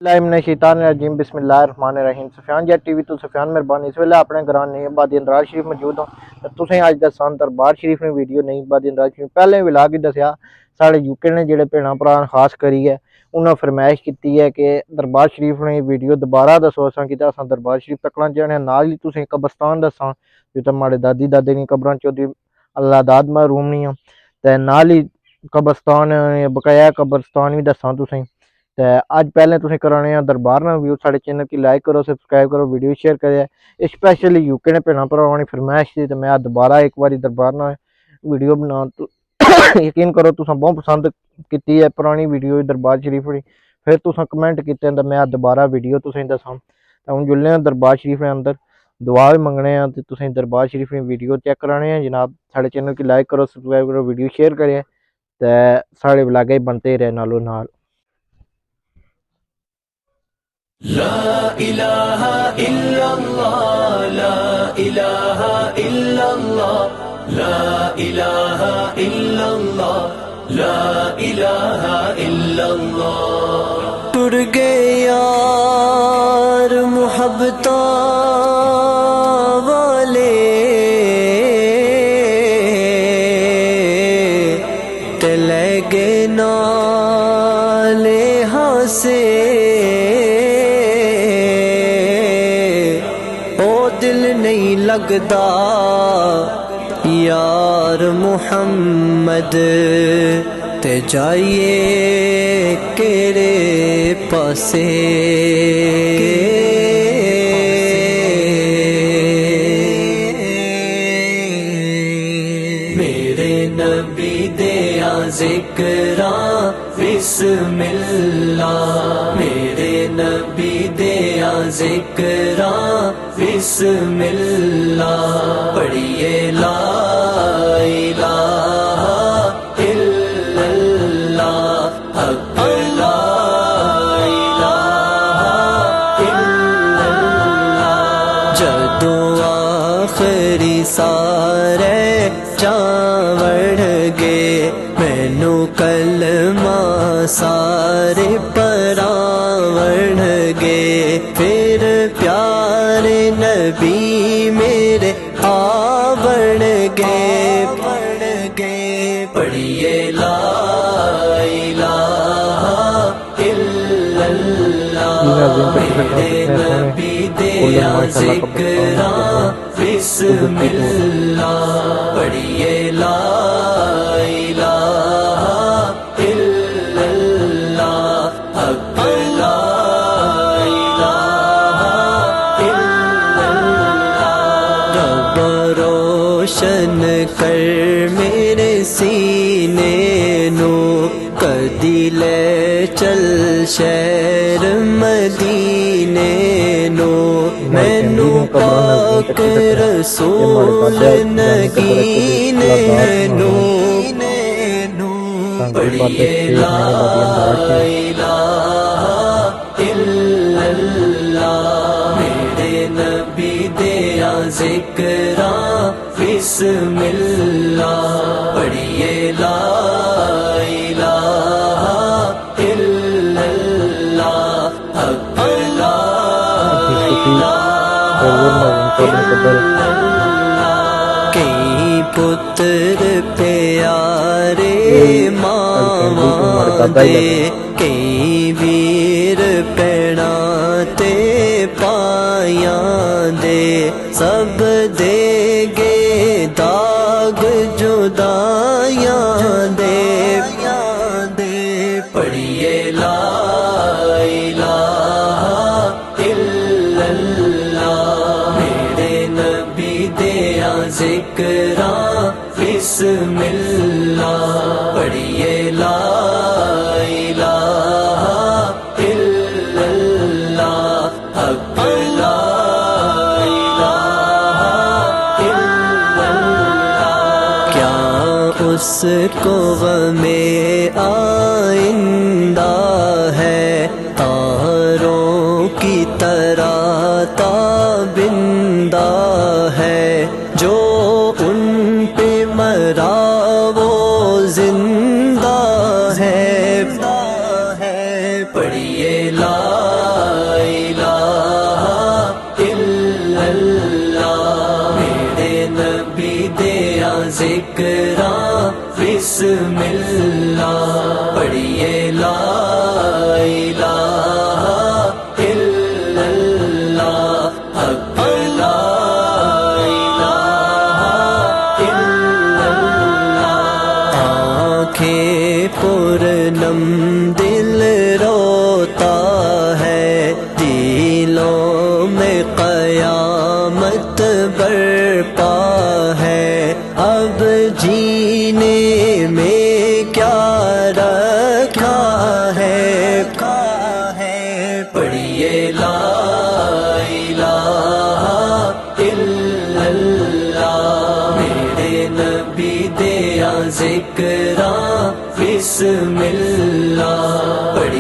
बिस्मिल्लाहिर्रहमानिर्रहीम बिस्मिल्लाहिर्रहमानिर्रहीम Sufiyan jet TV तो सुफियान मेहरबान इस वेले अपने ग्रां नई आबादी अंदराज शरीफ मौजूद हूँ। तुसें अज दसान दरबार शरीफ ने वीडियो नई आबादी अंदराज शरीफ पहले विलाग ही दसिया साढ़े यूके ने जेडे भैन भरा खास करिए उन्हें फरमाइश की है कि दरबार शरीफ ने वीडियो दोबारा दसो असा कि दरबार शरीफ तकना चाहने नाल ही तुसें कब्रस्तान दसा जिते माड़े दादी दादे दी कब्रां चौधरी अल्लाह दाद महरूम नहीं हो ते नाल ही कब्रस्तान बकाया कब्रस्तान भी दसा तुसें। तो अज पहले तुम कराने दरबार ना व्यू साढ़े चैनल की लाइक करो सब्सक्राइब करो वीडियो शेयर करें स्पैशली यूके ने भैन भरावां फरमाइश थी तो मैं दोबारा एक बार दरबार ना वीडियो बना तो यकीन करो तुम बहुत पसंद की है पुरानी वीडियो दरबार शरीफ की फिर तुम कमेंट किए तो मैं दोबारा वीडियो तुसें दसा तो हूँ जुल्ले दरबार शरीफ ने अंदर दुआ भी मंगने तो तुसें दरबार शरीफ की वीडियो चेक कराने हैं जनाब साढ़े चैनल की लाइक करो सब्सक्राइब करो वीडियो शेयर करें तो साढ़े ब्लागे बनते रहे नालों नाल। لا إله إلا الله لا إله إلا الله لا إله إلا الله لا إله إلا الله ٹر گئے یار محبتاں والے تے لے گئے نالے ہاسے دل نہیں لگتا یار محمد تے جائیے کیڑے پاسے میرے نبی دیا ذکراں بسم اللہ میرے نبی دیا ذکراں بسم اللہ پڑھیے لا الہ الا اللہ حق لا الہ الا اللہ جدوں آخری سارے چاوڑ گے مینو کلمہ سارے پراوڑ گے پھر پیارے نبی میرے آوڑ گے پڑھیے لا الہ الا اللہ میرے نبی دیا ذکراں بسم اللہ پڑھیے لا الہ الا اللہ حق لا الہ الا اللہ رب روشن کر میرے سینے نو کدی لے چل شہر مدینے نو مینو پاک رسول نگینے نو پڑھیے لا الہ الا اللہ میرے نبی دیا ذکراں بسم اللہ پڑھیے لا الہ الا اللہ حق لا الہ الا اللہ کئی پتر پیارے ماواں دے کئی ویر پیڑاں تے پایاں دے سب دے گے داغ جدائیاں دے پڑھیے لا الہ الا اللہ میرے نبی دیا ذکراں بسم اللہ پڑھیے لا الہ الا اللہ حق لا الہ الا اللہ کیا اس کو غم آئندہ ہے تاروں کی طرح تابندہ ہے جو ان پہ مرا وہ زندہ ہے پڑھیے لا لکھا ہے پڑھیے لا الہ الا اللہ میرے نبی دیا ذکراں بسم اللہ پڑھیے